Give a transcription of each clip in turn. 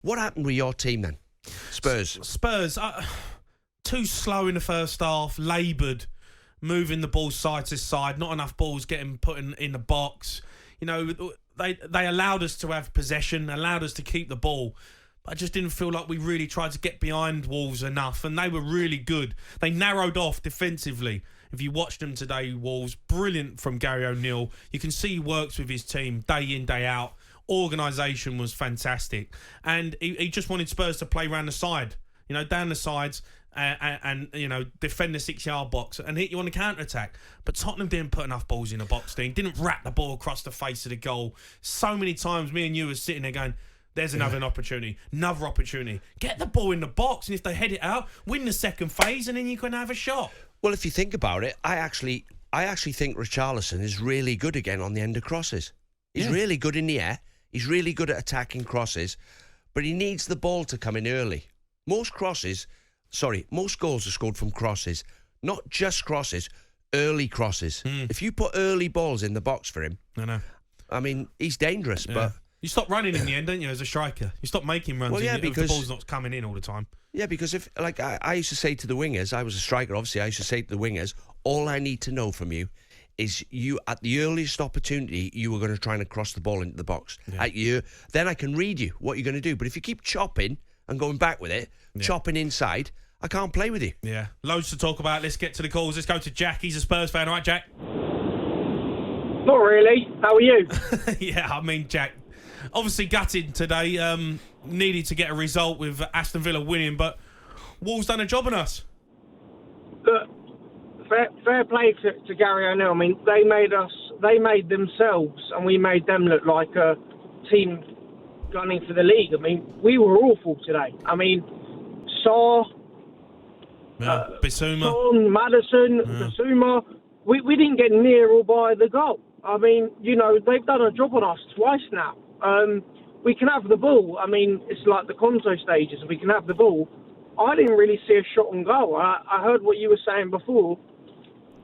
What happened with your team then? Spurs, too slow in the first half, laboured, moving the ball side to side, not enough balls getting put in the box. You know, they allowed us to have possession, allowed us to keep the ball, but I just didn't feel like we really tried to get behind Wolves enough, and they were really good. They narrowed off defensively. If you watched them today, Wolves, brilliant from Gary O'Neill. You can see he works with his team day in, day out. Organisation was fantastic. And he just wanted Spurs to play around the side, you know, down the sides and you know, defend the 6-yard box and hit you on the counter-attack. But Tottenham didn't put enough balls in the box, didn't wrap the ball across the face of the goal. So many times me and you were sitting there going, there's another opportunity. Get the ball in the box, and if they head it out, win the second phase, and then you can have a shot. Well, if you think about it, I actually think Richarlison is really good again on the end of crosses. He's really good in the air. He's really good at attacking crosses, but he needs the ball to come in early. Most goals are scored from crosses, not just crosses, early crosses. If you put early balls in the box for him, I mean, he's dangerous, but... You stop running in the end, don't you, as a striker? You stop making runs because the ball's not coming in all the time. Yeah, because if, like, I used to say to the wingers, I was a striker, obviously, I used to say to the wingers, all I need to know from you is you, at the earliest opportunity, you were going to try and cross the ball into the box. Then I can read you what you're going to do. But if you keep chopping and going back with it, chopping inside, I can't play with you. Yeah, loads to talk about. Let's get to the calls. Let's go to Jack. He's a Spurs fan. All right, Jack? Not really. How are you? Yeah, I mean, Jack, obviously gutted today. Needed to get a result with Aston Villa winning, but Wolves done a job on us. Look, fair play to Gary O'Neill. I mean, they made themselves, and we made them look like a team gunning for the league. I mean, we were awful today. I mean, Bissouma, Son, Maddison, Bissouma. We didn't get near or by the goal. I mean, you know, they've done a job on us twice now. We can have the ball. I mean, it's like the Conto stages. We can have the ball. I didn't really see a shot on goal. I heard what you were saying before.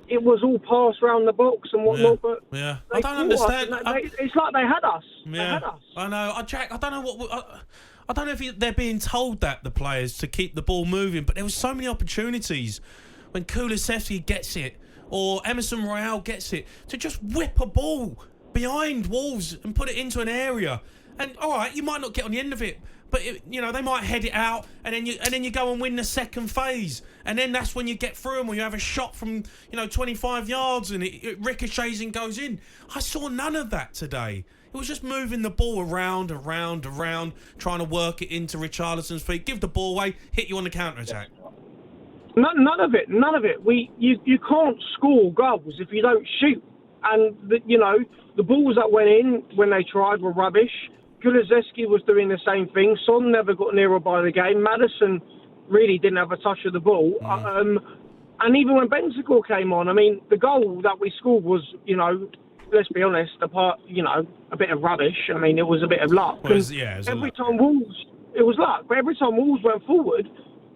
It was all passed around the box and whatnot, but I don't understand. It's like they had us. They had us. I know, Jack. I don't know what. I don't know if they're being told that, the players, to keep the ball moving. But there was so many opportunities when Kulusevski gets it or Emerson Royale gets it to just whip a ball behind Wolves and put it into an area. And all right, you might not get on the end of it, but you know, they might head it out, and then you go and win the second phase, and then that's when you get through them, or you have a shot from 25 yards and it ricochets and goes in. I saw none of that today. It was just moving the ball around, trying to work it into Richarlison's feet, give the ball away, hit you on the counter attack. None of it. You can't score goals if you don't shoot, and the balls that went in when they tried were rubbish. Kulusevski was doing the same thing. Son never got nearer by the game. Maddison really didn't have a touch of the ball. And even when Bentancur came on, I mean, the goal that we scored was, let's be honest, a bit of rubbish. I mean, it was a bit of luck. Every time Wolves went forward,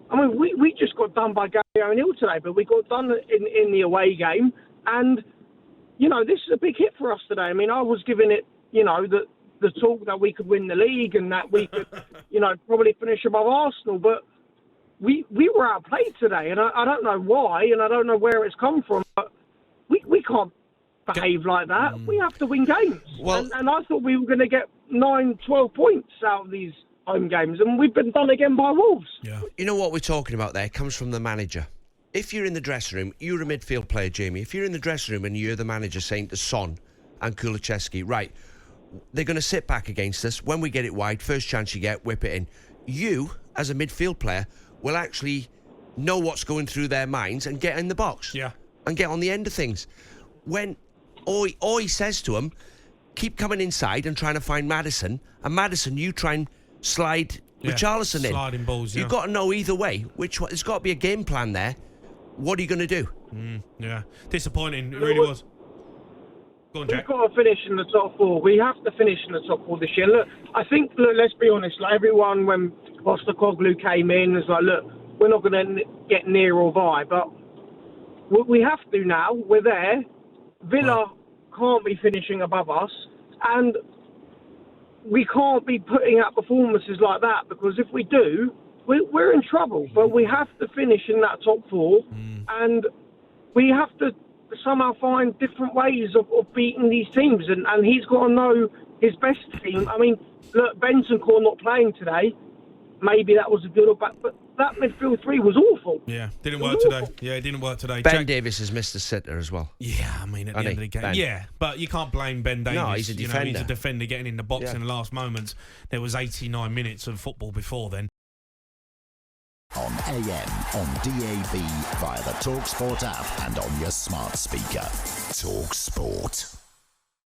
I mean, we just got done by Gary O'Neill today, but we got done in the away game. And, this is a big hit for us today. I mean, I was giving it, the talk that we could win the league and that we could, probably finish above Arsenal. But we were outplayed today, and I don't know why, and I don't know where it's come from, but we can't behave like that. We have to win games. Well, and I thought we were going to get 9-12 points out of these home games, and we've been done again by Wolves. Yeah. You know what we're talking about there comes from the manager. If you're in the dressing room, you're a midfield player, Jamie. If you're in the dressing room and you're the manager saying to Son and Kulusevski, right, they're going to sit back against us. When we get it wide, first chance you get, whip it in. You, as a midfield player, will actually know what's going through their minds and get in the box. Yeah. And get on the end of things. When Oi says to him, keep coming inside and trying to find Maddison, and Maddison, you try and slide Richarlison in. Sliding balls, You've got to know either way. Which one? There's got to be a game plan there. What are you going to do? Disappointing. It really was. Go on, Jack. We've got to finish in the top four. We have to finish in the top four this year. Look, I think, let's be honest, like everyone, when Postecoglou came in, was like, look, we're not going to get near or by, but we have to now. We're there. Villa can't be finishing above us, and we can't be putting out performances like that, because if we do, we're in trouble. But we have to finish in that top four, and we have to somehow find different ways of beating these teams. And he's got to know his best team. I mean, look, Bentancur not playing today, maybe that was a good or bad, but that midfield three was awful. Yeah, didn't work today. Yeah, it didn't work today. Ben Davis has missed a sitter as well. Yeah, I mean, at the end of the game. Ben? Yeah, but you can't blame Ben Davis. No, he's a defender. He's a defender getting in the box in the last moments. There was 89 minutes of football before then. On AM, on DAB, via the talkSPORT app and on your smart speaker. talkSPORT.